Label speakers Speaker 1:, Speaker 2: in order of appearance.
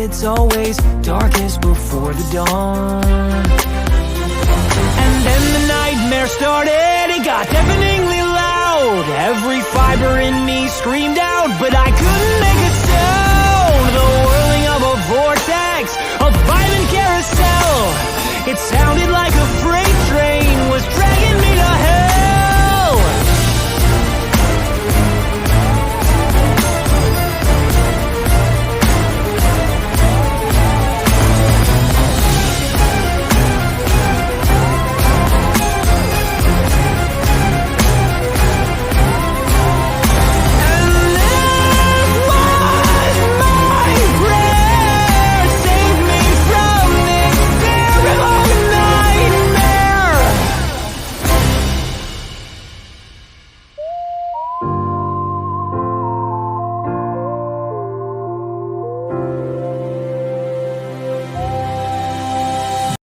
Speaker 1: it's always darkest before the dawn. And then the nightmare started, it got deafeningly loud. Every fiber in me screamed out, but I couldn't make a sound. The